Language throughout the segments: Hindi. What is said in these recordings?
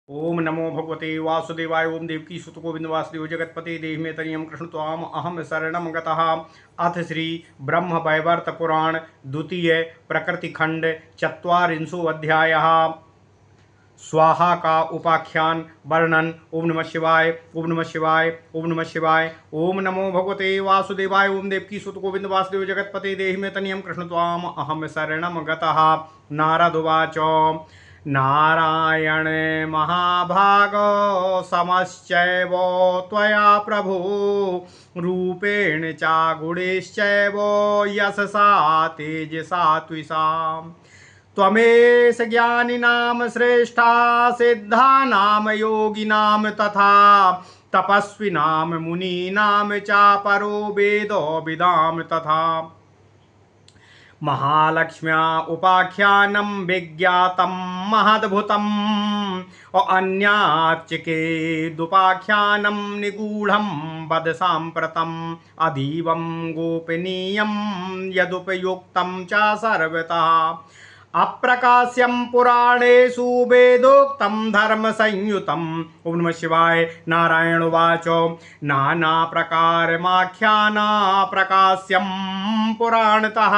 ओम नमो भगवते वासुदेवाय। ओम देवकी सुत गोविंद वासुदेव जगतपते देव में तनियम कृष्ण त्वाम अहम शरणम गतः। अथ श्री ब्रह्म वैवर्त पुराण द्वितीय प्रकृति खंड चत्वारिंशो अध्यायः। स्वाहा का उपाख्यान वर्णन। ओम नमः शिवाय ओम नमः शिवाय ओम नमः शिवाय। ओम नमो भगवते वासुदेवाय। ओम देवकी सुत गोविंद वासुदेव जगतपते देहि में तनियम कृष्ण त्वाम अहम शरणम गतः। नारद उवाच नारायण महाभागो समश्चैव त्वया प्रभु रूपेण च गुणैश्चैव यशसा तेजसा त्विषा त्वमेष ज्ञानिनां श्रेष्ठा सिद्धानां योगिनां तथा तपस्विनां मुनीनां च परो वेदो विदां तथा महालक्ष्म्या उपाख्यानं विज्ञातं महद्भुतम् अन्याच्चिकेदुपाख्यानं निगूढं वद साम्प्रतम् अधीवं गोपनीयं यदुपयुक्तं च सर्वतः अप्रकाश्यं पुराणेषु वेदोक्तं धर्मसंयुतम्। ओम नमः शिवाय। नारायण उवाच नानाप्रकारमाख्याना प्रकाश्यं पुराणतः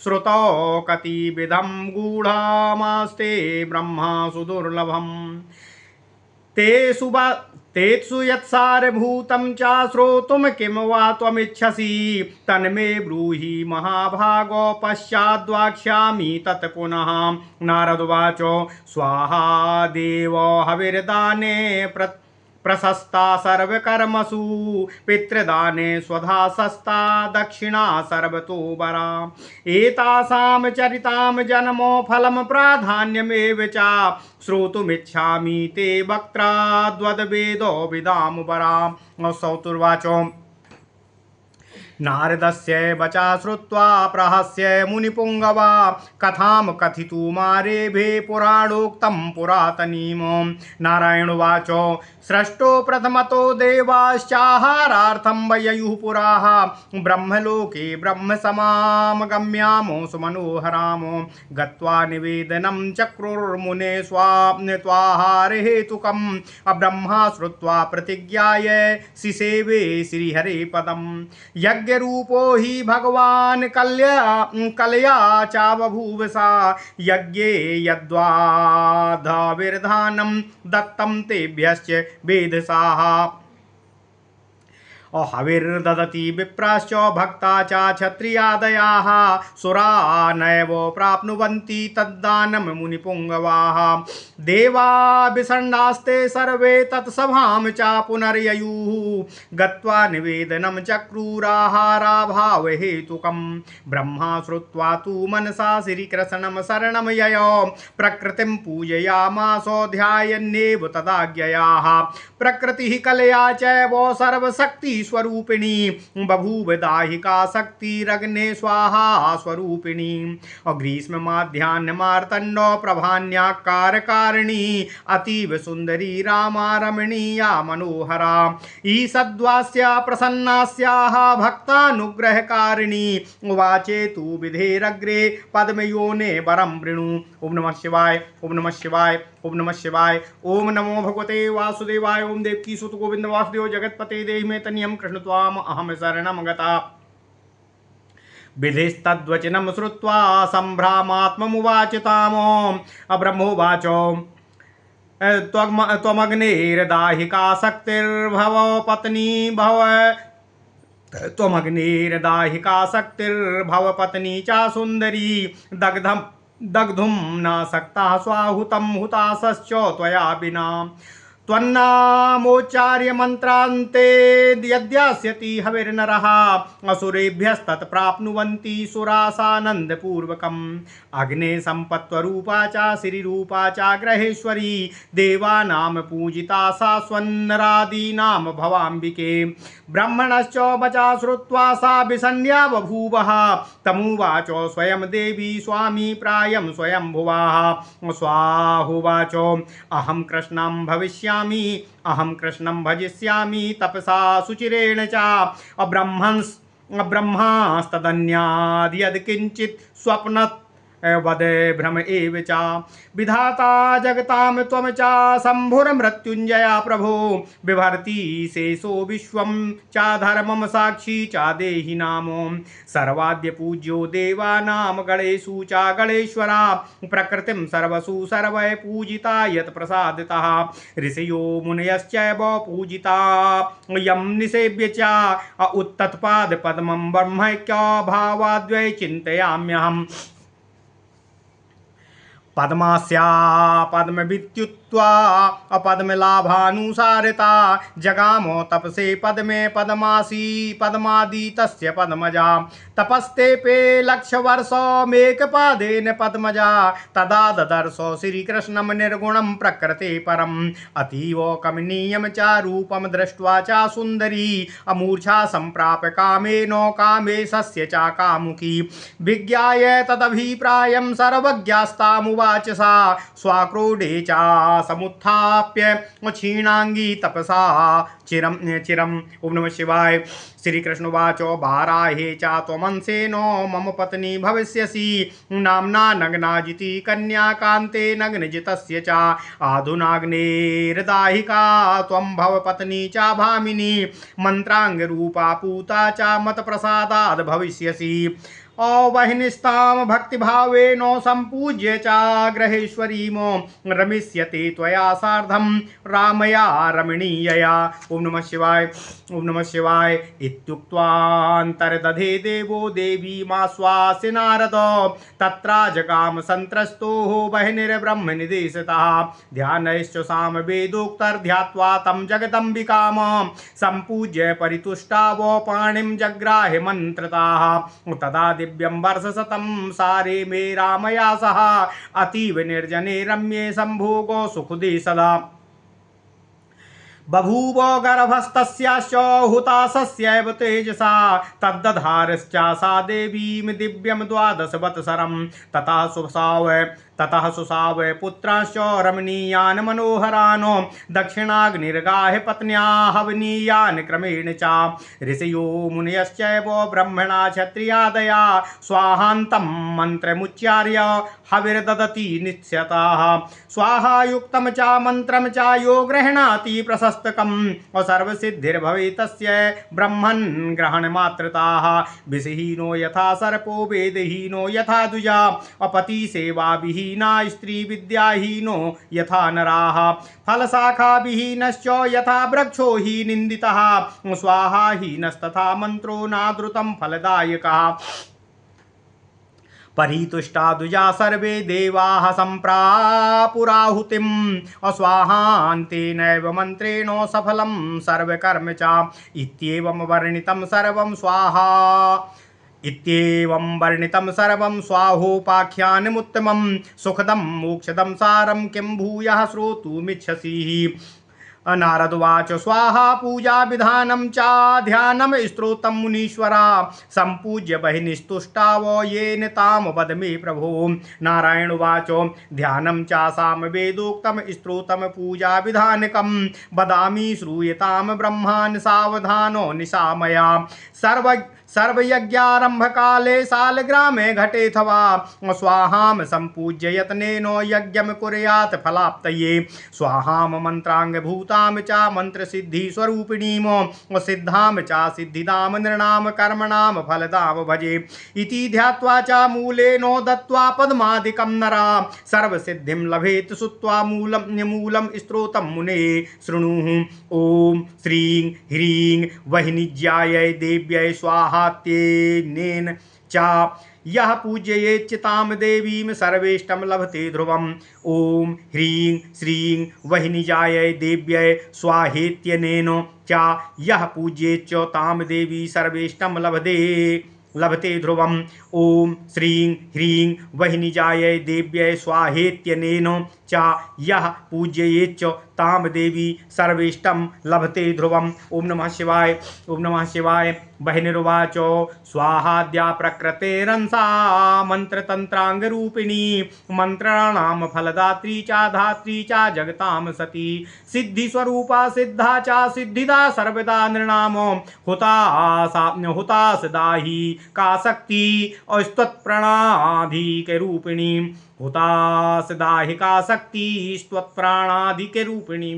श्रुतौ कतिविधं गूढमास्ते ब्रह्मा सुदुर्लभम् तेषु यत्सारभूतं च श्रोतुं किं वा त्वमिच्छसि तन्मे ब्रूहि महाभागो पश्चाद्वाक्ष्यामि तत् पुनः। नारद उवाच स्वाहा देवो हविर्दाने प्रशस्ता सर्वकर्मसु पितृदाने स्वधा सस्ता दक्षिणा सर्वतो वरा एतासां चरितां जन्मो फलं प्राधान्यमेव च श्रोतुमिच्छामि ते वक्त्राद्वद्वेदो विदां वरा। सौतुर्वाच नारदस्य वचा श्रुत्वा प्रहस्य मुनिपुङ्गवा कथां कथितुमारेभे पुराणोक्तं पुरातनीम्। नारायण उवाच सृष्टो प्रथमतो देवाश्चाहारार्थं वययुः पुराः ब्रह्मलोके ब्रह्मसमामगम्यामो सुमनोहरामो गत्वा निवेदनं चक्रुर्मुने स्वाहारहेतुकम् अब्रह्मा श्रुत्वा प्रतिज्ञाय सिसेवे श्रीहरे पदम् यज्ञरूपो हि भगवान् कलया च बभूव सा यज्ञे यद्वाधाविर्धानं दत्तं तेभ्यश्च वेदसाः हविर्ददति विप्राश्च भक्ता च क्षत्रियादयाः सुरा नैव प्राप्नुवन्ति तद्दानं मुनिपुङ्गवाः देवा विषण्णास्ते सर्वे तत्सभां च पुनर्ययुः गत्वा निवेदनं चक्रुराहाराभावहेतुकं ब्रह्मा श्रुत्वा तु मनसा श्रीकृष्णं शरणं ययौ प्रकृतिं पूजयामासो ध्यायन्नेव तदाज्ञयाः प्रकृतिः कलया चैव सर्वशक्ति स्वरूपिणी बभूव दाहिका शक्तिरग्ने स्वाहा स्वरूपिणी ग्रीष्म माध्याह्न मार्तण्डो प्रभान्याकारकारिणी अतीव सुंदरी रामा रमणीया मनोहरा ईषद्वास्या प्रसन्नास्याः भक्तानुग्रहकारिणी उवाचे तु विधेरग्रे पद्मयोने वरं वृणु। ओम नमः शिवाय ओम नमः शिवाय ओम नमः शिवाय। ओम नमो भगवते वासुदेवाय। ओम देवकी सुत गोविंद वासुदेव जगतपते देहि में तनियम कृष्ण त्वाम अहम शरणम गता। विधिस्तद्वचनं श्रुत्वा सम्भ्रामात्ममुवाच तामो ब्रह्मोवाच त्वमग्नेर्दाहिका शक्तिर्भव पत्नी भव त्वमग्नेर्दाहिका शक्तिर्भव पत्नी च सुंदरी दग्धुं न सक्ता स्वाहुतं हुतासश्च त्वया विना त्वन्नामोच्चार्य मन्त्रान्ते यद्यास्यति हविर्नरः असुरेभ्यस्तत्प्राप्नुवन्ति सुरासानन्दपूर्वकम् अग्ने सम्पत्त्वरूपा च श्रीरूपा च ग्रहेश्वरी देवानां पूजिता सा स्वन्नरादीनां भवाम्बिके ब्रह्मणश्च वचा श्रुत्वा सा विसन्ध्या बभूवः तमुवाच स्वयं देवी स्वामी प्रायं स्वयंभुवः स्वाहुवाच अहं कृष्णं भविष्यामि अहं कृष्णं भजिष्यामि तपसा सुचिरेण च ब्रह्मास्तदन्याद् यद्किञ्चित् स्वप्न वद भ्रम एव च विधाता जगतां त्वं च शम्भुर्मृत्युञ्जया प्रभो बिभर्ति शेषो विश्वं च धर्मं साक्षी च देहि नामो सर्वाद्य पूज्यो देवानां गणेषु च गणेश्वरा प्रकृतिं सर्वसु सर्वै पूजिता यत् प्रसादितः ऋषयो मुनयश्चैव पूजिता यं निसेव्य च उत्तत्पाद पद्मं ब्रह्मैक्य भावाद्वै चिन्तयाम्यहम् पद्मास्या पद्मवित्युत्वा अपद्मलाभानुसारिता जगामो तपसे पद्मे पद्मासी पद्मादि तस्य पद्मजा तपस्तेपे लक्षवर्षमेकपादेन पद्मजा तदा ददर्श श्रीकृष्णं निर्गुणं प्रकृते परम् अतीव कमनीयं च रूपं दृष्ट्वा च सुन्दरी अमूर्छा सम्प्राप्य कामेन कामेशस्य च कामुकी विज्ञाय तदभिप्रायं सर्वज्ञास्तामुवाच सा स्वाक्रोडे चा समुत्थाप्य क्षीणांगी तपसा चिरम। ओम नमः शिवाय। श्री कृष्ण वाचो बाराहे चा त्वमंसेनो मम पत्नी भविष्यसि नाम्ना नग्नाजिति कन्या कान्ते नग्नजितस्य च आधुनाग्नेर्दाहिका त्वं भव पत्नी च भामिनी मंत्रांग रूपा पूता च मत प्रसादाद् भविष्यसि अवहिनिस्तां भक्तिभावेन सम्पूज्य च ग्रहेश्वरीमो रमिष्यते त्वया सार्धं रामया रमणीयया। ओम नमः शिवाय। ओम नमः शिवाय। इत्युक्त्वान्तर्दधे देवो देवीमाश्वास्य नारद तत्रा जगाम संत्रस्तो वह्निर्ब्रह्मनिदेशितः ध्यानैश्च सामवेदोक्तर्ध्यात्वा तं जगदम्बिकाम सम्पूज्य परितुष्टावो पाणिं जग्राहे मन्त्रताः तदा दिव्यं वर्षशतं सारे मे रामया सह अतीव निर्जने रम्ये संभोगो सुखदे सदा बभूव गर्भस्तस्याश्च हुताशस्यैव तेजसा तद्दधारश्च सा देवीं दिव्यं द्वादशवत्सरं ततः सुसाव पुत्राश्च रमणीयान् मनोहरान् दक्षिणाग्निर्गाहे पत्न्या हवनीयान् क्रमेण च ऋषयो मुनयश्चैव ब्रह्मणा क्षत्रियादया स्वाहान्तं मन्त्रमुच्चार्य हविर्ददति निश्चताः स्वाहायुक्तं च मन्त्रं च यो गृह्णाति प्रशस्तकम् सर्वसिद्धिर्भवे तस्य ब्रह्मन् ग्रहणमात्रताः विषहीनो यथा सर्पो वेदहीनो यथा द्विजा अपतिसेवाभिः हीना स्त्री विद्याहीनो यथा नराः फलशाखाविहीनश्च यथा वृक्षो हि निन्दितः स्वाहाहीनस्तथा मन्त्रो नादृतं फलदायकः परितुष्टा द्विजा सर्वे देवाः सम्प्रापुराहुतिम् अस्वाहान्तेनैव मन्त्रेण सफलं सर्वकर्म च इत्येवं वर्णितं सर्वं स्वाहोपाख्यानमुत्तमं सुखदं मोक्षदं सारं किं भूयः श्रोतुमिच्छसि। नारदवाच स्वाहा पूजा विधानं च ध्यानं स्तोत्रं मुनीश्वरा सम्पूज्य बहिनिस्तुष्टावो येन तां वद मे प्रभो। नारायणवाच ध्यानं च सामवेदोक्तं स्तोत्रं पूजा विधानकं वदामि श्रूयतां ब्रह्मान् सावधानो निशामया सर्वयज्ञारंभ काले सालग्रामे घटेऽथवा स्वाहां सम्पूज्य यत्नेन यज्ञं कुर्यात् फलाप्तये स्वाहां मन्त्राङ्गभूतां च मन्त्रसिद्धिस्वरूपिणीं सिद्धां च सिद्धिदां नृणां कर्मणां फलदां भजे इति ध्यात्वा च मूलेनो दत्त्वा पद्मादिकं नरा सर्वसिद्धिं लभेत् श्रुत्वा मूलं स्तोत्रं मुने शृणुः। ॐ श्रीं ह्रीं वह्निज्यायै देव्यै स्वाहा तेनेन च यः पूजयेत् तां देवीं सर्वेष्टं लभते ध्रुवम्। ॐ ह्रीं श्रीं वह्निजायै देव्यै स्वाहेत्यनेन च यः पूजयेत् तां देवी सर्वेष्टं लभते ध्रुवम्। ॐ श्रीं ह्रीं वह्निजायै देव्यै स्वाहेत्यनेन चा यह पूज्येच्च ताम देवी सर्वेष्टम लभते ध्रुवम। ओम नमः शिवाय। ओम नमः शिवाय। बहिर्वाच स्वाहाद्या प्रकृतेरंसा मंत्रतंत्रांग रूपिणी मंत्राणाम फलदात्री चा धात्री चा जगताम सती सिद्धि स्वरूपा सिद्धा चा सिद्धिदा सर्वदा नृणाम हुता सदाही का शक्ति स्तत्प्रणाधिक रूपिणी हुतास दाहिका शक्ति स्वत्प्राणाधिक रूपिणी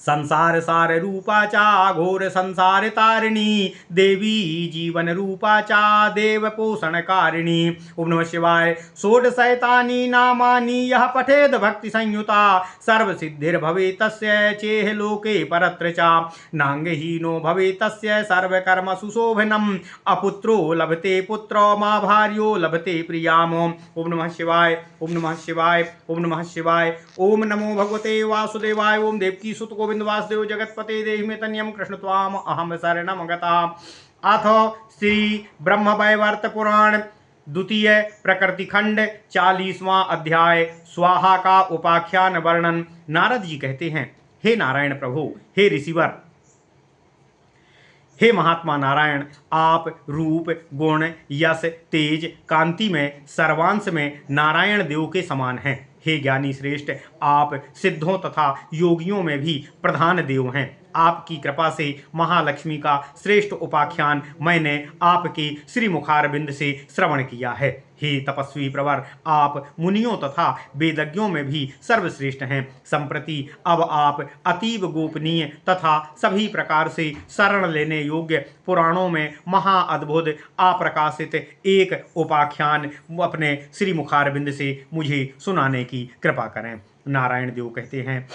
संसार सार रूपा चा घोर संसार तारिणी देवी जीवन रूपा चा देव पोषण कारिणी। ओम नमः शिवाय। षोडशैतानि नामानि यः पठेद भक्ति संयुता सर्व सिद्धिर भवे तस्य चेह लोके परत्र चा नांगहीनो भवे तस्य सर्व कर्म सुशोभनम अपुत्रो लभते पुत्रो मा भार्यो लभते प्रियाम। ओम नमः शिवाय। ओम नमः शिवाय। ओम नमः शिवाय। ओम नमो भगवते वासुदेवाय। ओम देवकी सुत गोविंद वासुदेव जगतपते देहि मे तन्यम कृष्ण त्वाम अहम शरणम गता। अथ श्री ब्रह्म वैवर्त पुराण द्वितीय प्रकृति खंड 40वां अध्याय स्वाहा का उपाख्यान वर्णन। नारद जी कहते हैं, हे नारायण प्रभु, हे ऋषिवर, हे महात्मा नारायण, आप रूप गुण यश तेज कांति में सर्वांश में नारायण देव के समान हैं। हे ज्ञानी श्रेष्ठ, आप सिद्धों तथा योगियों में भी प्रधान देव हैं। आपकी कृपा से महालक्ष्मी का श्रेष्ठ उपाख्यान मैंने आपके श्री मुखारबिंद से श्रवण किया है। हे तपस्वी प्रवर, आप मुनियों तथा वेदज्ञों में भी सर्वश्रेष्ठ हैं। संप्रति अब आप अतीव गोपनीय तथा सभी प्रकार से शरण लेने योग्य पुराणों में महाअद्भुत अप्रकाशित एक उपाख्यान अपने श्री मुखारबिंद से मुझे सुनाने की कृपा करें। नारायण देव कहते हैं,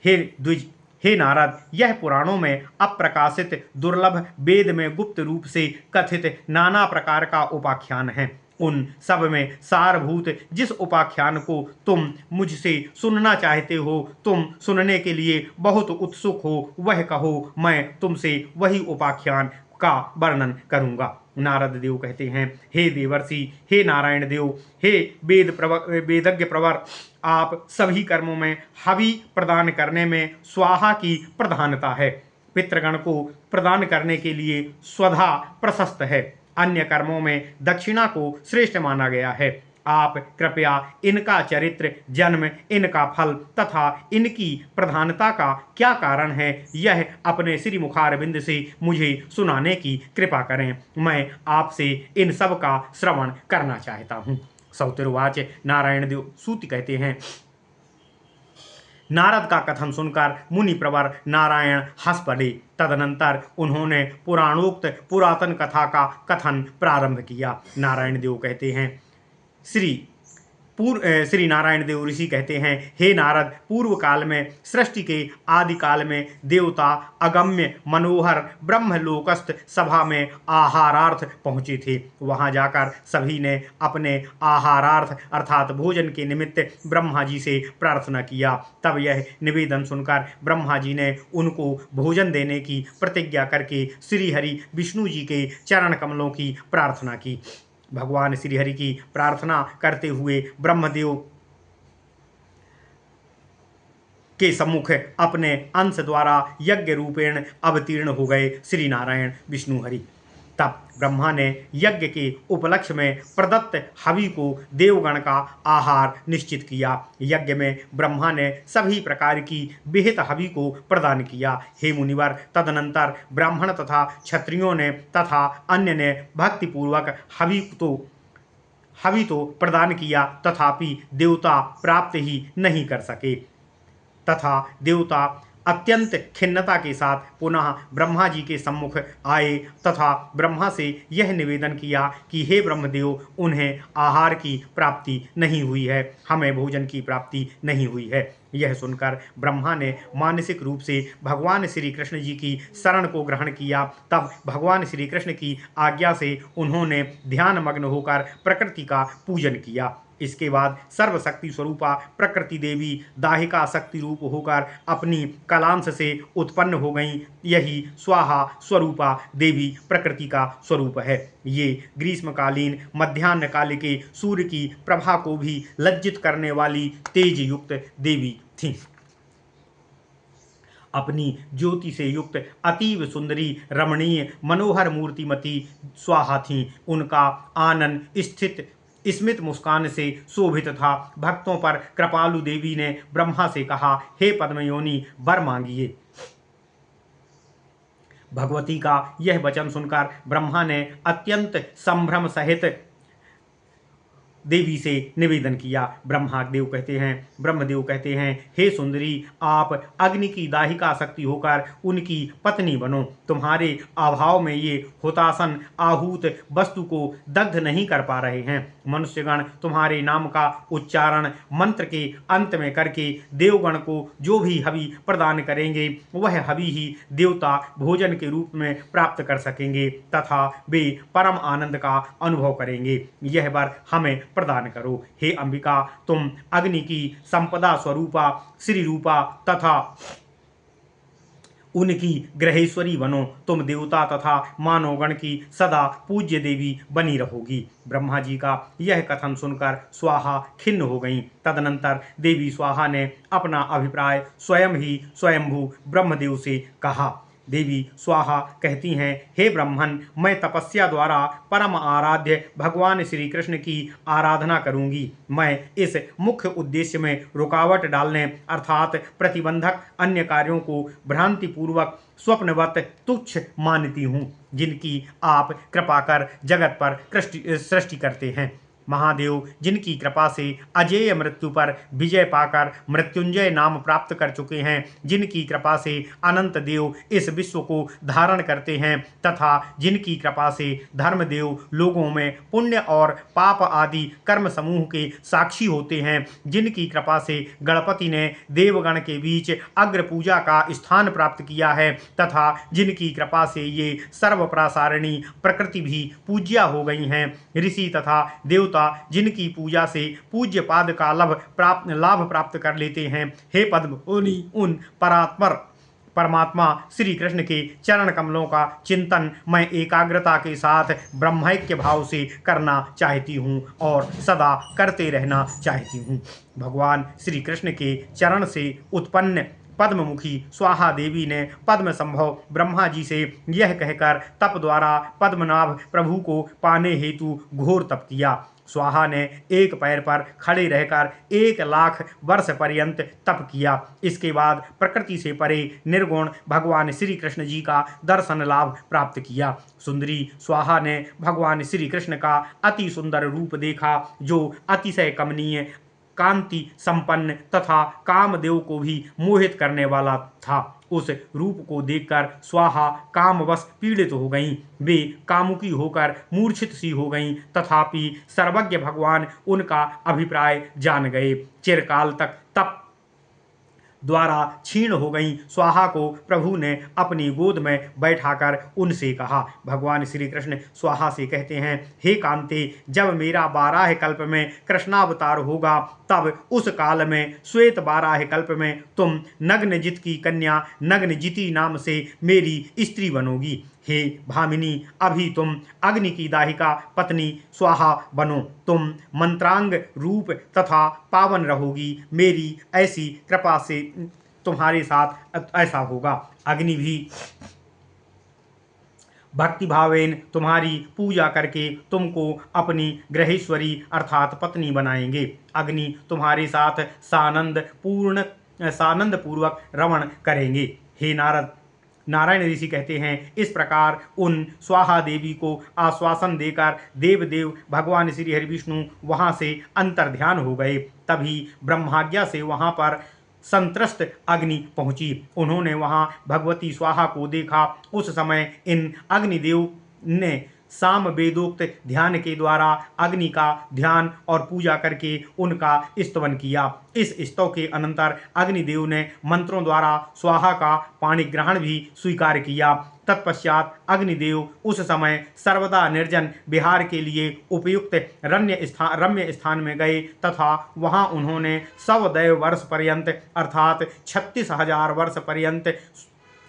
हे द्विज, हे नारद, यह पुराणों में अप्रकाशित दुर्लभ वेद में गुप्त रूप से कथित नाना प्रकार का उपाख्यान है। उन सब में सारभूत जिस उपाख्यान को तुम मुझसे सुनना चाहते हो, तुम सुनने के लिए बहुत उत्सुक हो, वह कहो, मैं तुमसे वही उपाख्यान का वर्णन करूंगा। नारद देव कहते हैं, हे देवर्षि, हे नारायण देव, हे वेदज्ञ प्रवर, आप सभी कर्मों में हवि प्रदान करने में स्वाहा की प्रधानता है। पितृगण को प्रदान करने के लिए स्वधा प्रशस्त है। अन्य कर्मों में दक्षिणा को श्रेष्ठ माना गया है। आप कृपया इनका चरित्र, जन्म, इनका फल तथा इनकी प्रधानता का क्या कारण है, यह अपने श्री मुखारबिंद से मुझे सुनाने की कृपा करें। मैं आपसे इन सब का श्रवण करना चाहता हूँ। सौतिर्वाच। नारायण देव सूत कहते हैं, नारद का कथन सुनकर मुनि प्रवर नारायण हंस पड़े। तदनंतर उन्होंने पुराणोक्त पुरातन कथा का कथन प्रारंभ किया। नारायण देव कहते हैं, श्री नारायण देव ऋषि कहते हैं, हे नारद, पूर्व काल में सृष्टि के आदि काल में देवता अगम्य मनोहर ब्रह्मलोकस्थ सभा में आहारार्थ पहुँचे थे। वहाँ जाकर सभी ने अपने आहारार्थ अर्थात भोजन के निमित्त ब्रह्मा जी से प्रार्थना किया। तब यह निवेदन सुनकर ब्रह्मा जी ने उनको भोजन देने की प्रतिज्ञा करके श्रीहरि विष्णु जी के चरण कमलों की प्रार्थना की। भगवान श्रीहरि की प्रार्थना करते हुए ब्रह्मदेव के सम्मुख अपने अंश द्वारा यज्ञ रूपेण अवतीर्ण हो गए श्री नारायण विष्णु हरि। तब ब्रह्मा ने यज्ञ के उपलक्ष्य में प्रदत्त हवि को देवगण का आहार निश्चित किया। यज्ञ में ब्रह्मा ने सभी प्रकार की विहित हवि को प्रदान किया। हे मुनिवर, तदनंतर ब्राह्मण तथा क्षत्रियों ने तथा अन्य ने भक्तिपूर्वक हवि तो प्रदान किया, तथापि देवता प्राप्त ही नहीं कर सके तथा देवता अत्यंत खिन्नता के साथ पुनः ब्रह्मा जी के सम्मुख आए तथा ब्रह्मा से यह निवेदन किया कि हे ब्रह्मदेव, उन्हें आहार की प्राप्ति नहीं हुई है, हमें भोजन की प्राप्ति नहीं हुई है। यह सुनकर ब्रह्मा ने मानसिक रूप से भगवान श्री कृष्ण जी की शरण को ग्रहण किया। तब भगवान श्री कृष्ण की आज्ञा से उन्होंने ध्यान मग्न होकर प्रकृति का पूजन किया। इसके बाद सर्वशक्ति स्वरूपा प्रकृति देवी दाहिका शक्ति रूप होकर अपनी कलांश से उत्पन्न हो गई। यही स्वाहा स्वरूपा देवी प्रकृति का स्वरूप है। ये ग्रीष्मकालीन मध्याह्न काल के सूर्य की प्रभा को भी लज्जित करने वाली तेज युक्त देवी थी। अपनी ज्योति से युक्त अतीव सुंदरी रमणीय मनोहर मूर्तिमती स्वाहा थीं। उनका आनंद स्थित स्मित मुस्कान से शोभित था। भक्तों पर कृपालु देवी ने ब्रह्मा से कहा, हे पद्मयोनि, वर मांगिए। भगवती का यह वचन सुनकर ब्रह्मा ने अत्यंत संभ्रम सहित देवी से निवेदन किया। ब्रह्मदेव कहते हैं, हे सुंदरी, आप अग्नि की दाहिका शक्ति होकर उनकी पत्नी बनो। तुम्हारे अभाव में ये हुतासन आहूत वस्तु को दग्ध नहीं कर पा रहे हैं। मनुष्यगण तुम्हारे नाम का उच्चारण मंत्र के अंत में करके देवगण को जो भी हवि प्रदान करेंगे वह हवि ही देवता भोजन के रूप में प्राप्त कर सकेंगे तथा वे परम आनंद का अनुभव करेंगे। यह वर हमें प्रदान करो। हे अंबिका, तुम अग्नि की संपदा स्वरूपा श्री रूपा तथा उनकी ग्रहेश्वरी बनो। तुम देवता तथा मानवगण की सदा पूज्य देवी बनी रहोगी। ब्रह्मा जी का यह कथन सुनकर स्वाहा खिन्न हो गईं। तदनंतर देवी स्वाहा ने अपना अभिप्राय स्वयं ही स्वयंभू ब्रह्मदेव से कहा। देवी स्वाहा कहती हैं, हे ब्रह्मन, मैं तपस्या द्वारा परम आराध्य भगवान श्री कृष्ण की आराधना करूंगी। मैं इस मुख्य उद्देश्य में रुकावट डालने अर्थात प्रतिबंधक अन्य कार्यों को भ्रांतिपूर्वक स्वप्नवत तुच्छ मानती हूँ, जिनकी आप कृपा कर जगत पर सृष्टि करते हैं। महादेव जिनकी कृपा से अजेय मृत्यु पर विजय पाकर मृत्युंजय नाम प्राप्त कर चुके हैं, जिनकी कृपा से अनंत देव इस विश्व को धारण करते हैं तथा जिनकी कृपा से धर्मदेव लोगों में पुण्य और पाप आदि कर्म समूह के साक्षी होते हैं, जिनकी कृपा से गणपति ने देवगण के बीच अग्र पूजा का स्थान प्राप्त किया है तथा जिनकी कृपा से ये सर्वप्रासारिणी प्रकृति भी पूज्या हो गई हैं। ऋषि तथा देवता जिनकी पूजा से पूज्य पाद का लाभ प्राप्त कर लेते हैं। हे पद्म, उन परमात्मा श्री कृष्ण के चरण कमलों का चिंतन मैं एकाग्रता के साथ ब्रह्मैक्य भाव से करना चाहती हूँ और सदा करते रहना चाहती हूँ। भगवान श्री कृष्ण के चरण से उत्पन्न पद्ममुखी स्वाहा देवी ने पद्म संभव ब्रह्मा जी से यह कहकर तप द्वारा पद्मनाभ प्रभु को पाने हेतु घोर तप किया। स्वाहा ने एक पैर पर खड़े रहकर 1,00,000 वर्ष पर्यंत तप किया। इसके बाद प्रकृति से परे निर्गुण भगवान श्री कृष्ण जी का दर्शन लाभ प्राप्त किया। सुंदरी स्वाहा ने भगवान श्री कृष्ण का अति सुंदर रूप देखा, जो अतिशय कमनीय, कांति संपन्न तथा कामदेव को भी मोहित करने वाला था। उस रूप को देखकर स्वाहा कामवश पीड़ित हो गईं। वे कामुकी होकर मूर्छित सी हो गईं, तथापि सर्वज्ञ भगवान उनका अभिप्राय जान गए। चिरकाल तक तप द्वारा क्षीण हो गई स्वाहा को प्रभु ने अपनी गोद में बैठाकर उनसे कहा। भगवान श्री कृष्ण स्वाहा से कहते हैं, हे कांते, जब मेरा 12 कल्प में कृष्णावतार होगा तब उस काल में श्वेत 12 कल्प में तुम नग्नजित की कन्या नग्नजिति नाम से मेरी स्त्री बनोगी। हे भामिनी, अभी तुम अग्नि की दाहिका पत्नी स्वाहा बनो। तुम मंत्रांग रूप तथा पावन रहोगी। मेरी ऐसी कृपा से तुम्हारे साथ ऐसा होगा। अग्नि भी भक्ति भावेन तुम्हारी पूजा करके तुमको अपनी ग्रहेश्वरी अर्थात पत्नी बनाएंगे। अग्नि तुम्हारे साथ सानंद पूर्वक रमण करेंगे। हे नारायण ऋषि कहते हैं, इस प्रकार उन स्वाहा देवी को आश्वासन देकर देव भगवान श्री हरि विष्णु वहाँ से अंतर्ध्यान हो गए। तभी ब्रह्माज्ञा से वहाँ पर संत्रस्त अग्नि पहुंची। उन्होंने वहाँ भगवती स्वाहा को देखा। उस समय इन अग्निदेव ने साम वेदोक्त ध्यान के द्वारा अग्नि का ध्यान और पूजा करके उनका स्तवन किया। इस स्तव के अनंतर अग्निदेव ने मंत्रों द्वारा स्वाहा का पाणी ग्रहण भी स्वीकार किया। तत्पश्चात अग्निदेव उस समय सर्वदा निर्जन विहार के लिए उपयुक्त रम्य स्थान में गए तथा वहां उन्होंने 100 वर्ष पर्यंत अर्थात 36,000 वर्ष पर्यंत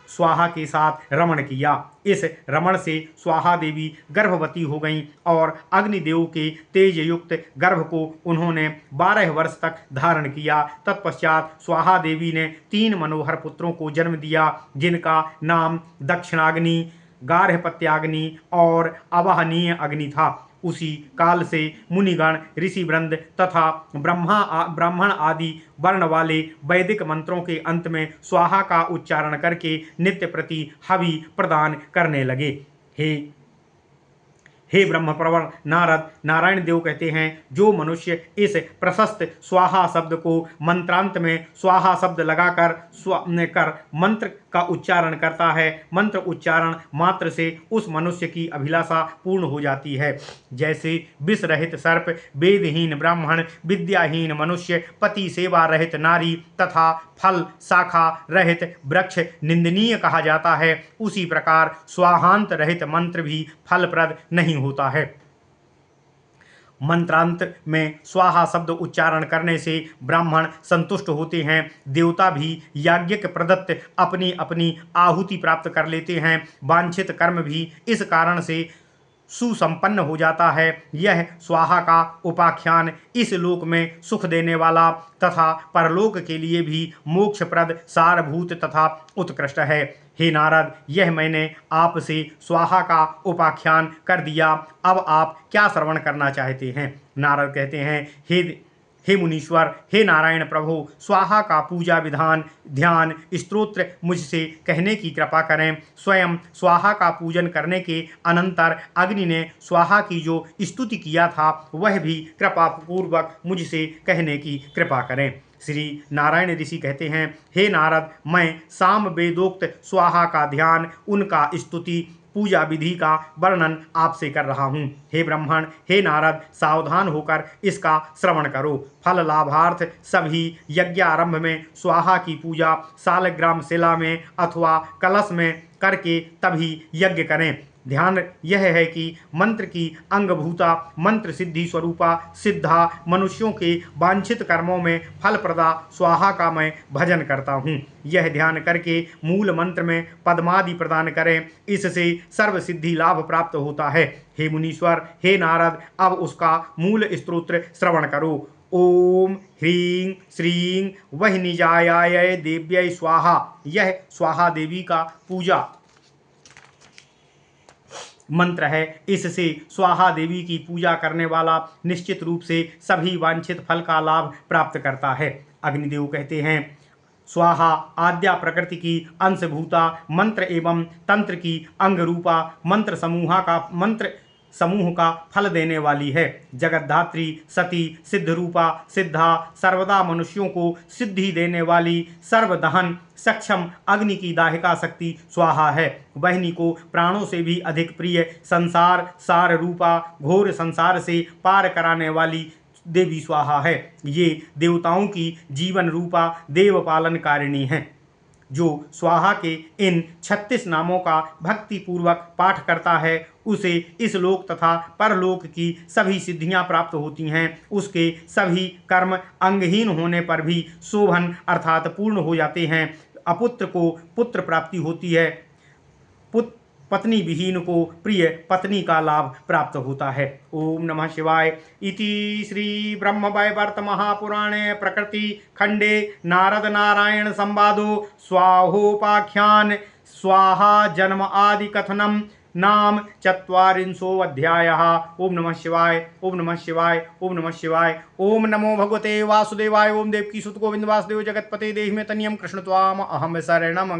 स्वाहा के साथ रमण किया। इस रमण से स्वाहा देवी गर्भवती हो गईं और अग्निदेव के तेज युक्त गर्भ को उन्होंने 12 वर्ष तक धारण किया। तत्पश्चात स्वाहा देवी ने 3 मनोहर पुत्रों को जन्म दिया, जिनका नाम दक्षिणाग्नि, गार्हपत्याग्नि और अवहनीय अग्नि था। उसी काल से मुनिगण, ऋषिवृंद तथा ब्राह्मण आदि वर्ण वाले वैदिक मंत्रों के अंत में स्वाहा का उच्चारण करके नित्य प्रति हवि प्रदान करने लगे। हे ब्रह्मप्रवर नारद, नारायण देव कहते हैं, जो मनुष्य इस प्रशस्त स्वाहा शब्द को मंत्रांत में स्वाहा शब्द लगाकर मंत्र का उच्चारण करता है, मंत्र उच्चारण मात्र से उस मनुष्य की अभिलाषा पूर्ण हो जाती है। जैसे विष रहित सर्प, वेदहीन ब्राह्मण, विद्याहीन मनुष्य, पति सेवा रहित नारी तथा फल शाखा रहित वृक्ष निंदनीय कहा जाता है, उसी प्रकार स्वाहांत रहित मंत्र भी फलप्रद नहीं होता है। मंत्रांत में स्वाहा शब्द उच्चारण करने से ब्राह्मण संतुष्ट होते हैं, देवता भी याज्ञिक प्रदत्त अपनी अपनी आहुति प्राप्त कर लेते हैं, वांछित कर्म भी इस कारण से सुसंपन्न हो जाता है। यह स्वाहा का उपाख्यान इस लोक में सुख देने वाला तथा परलोक के लिए भी मोक्षप्रद सारभूत तथा उत्कृष्ट है। हे नारद, यह मैंने आपसे स्वाहा का उपाख्यान कर दिया, अब आप क्या श्रवण करना चाहते हैं? नारद कहते हैं, हे मुनीश्वर, हे नारायण प्रभु, स्वाहा का पूजा विधान, ध्यान, स्तोत्र मुझसे कहने की कृपा करें। स्वयं स्वाहा का पूजन करने के अनंतर अग्नि ने स्वाहा की जो स्तुति किया था वह भी कृपा पूर्वक मुझसे कहने की कृपा करें। श्री नारायण ऋषि कहते हैं, हे नारद, मैं साम वेदोक्त स्वाहा का ध्यान, उनका स्तुति पूजा विधि का वर्णन आपसे कर रहा हूँ। हे ब्राह्मण, हे नारद, सावधान होकर इसका श्रवण करो। फल लाभार्थ सभी यज्ञारंभ में स्वाहा की पूजा सालग्राम शिला में अथवा कलश में करके तभी यज्ञ करें। ध्यान यह है कि मंत्र की अंगभूता, मंत्र सिद्धि स्वरूपा सिद्धा मनुष्यों के वांछित कर्मों में फलप्रदा स्वाहा का मैं भजन करता हूँ। यह ध्यान करके मूल मंत्र में पद्मादि प्रदान करें, इससे सर्व सिद्धि लाभ प्राप्त होता है। हे मुनीश्वर, हे नारद, अब उसका मूल स्तोत्र श्रवण करो। ओम ह्रीं श्रीं वह्निजायाय देव्यै स्वाहा। यह स्वाहा देवी का पूजा मंत्र है। इससे स्वाहा देवी की पूजा करने वाला निश्चित रूप से सभी वांछित फल का लाभ प्राप्त करता है। अग्निदेव कहते हैं, स्वाहा आद्या प्रकृति की अंशभूता मंत्र एवं तंत्र की अंग रूपा मंत्र समूह का फल देने वाली है। जगद्धात्री, सती, सिद्ध रूपा, सिद्धा, सर्वदा मनुष्यों को सिद्धि देने वाली, सर्वदहन सक्षम अग्नि की दाहिका शक्ति स्वाहा है। वहनी को प्राणों से भी अधिक प्रिय, संसार सार रूपा, घोर संसार से पार कराने वाली देवी स्वाहा है। ये देवताओं की जीवन रूपा देव पालन कारिणी है। जो स्वाहा के इन 36 नामों का भक्ति पूर्वक पाठ करता है, उसे इस लोक तथा परलोक की सभी सिद्धियां प्राप्त होती हैं। उसके सभी कर्म अंगहीन होने पर भी शोभन अर्थात पूर्ण हो जाते हैं। अपुत्र को पुत्र प्राप्ति होती है, पत्नी विहीन को प्रिय पत्नी का लाभ प्राप्त होता है। ओम नमः शिवाय। इति श्री ब्रह्मवैवर्त महापुराणे प्रकृति खंडे नारद नारायण संवादो स्वाहोपाख्यान स्वाहा जन्म आदि कथनम नाम ४४ अध्यायः। ओम नमः शिवाय, ओम नमः शिवाय, ओम नमः शिवाय। ओम नमो भगवते वासुदेवाय। ओम देवकी सुत गोविंद वासुदेव जगतपते देहि में तनियम कृष्ण त्वाम अहम शरणम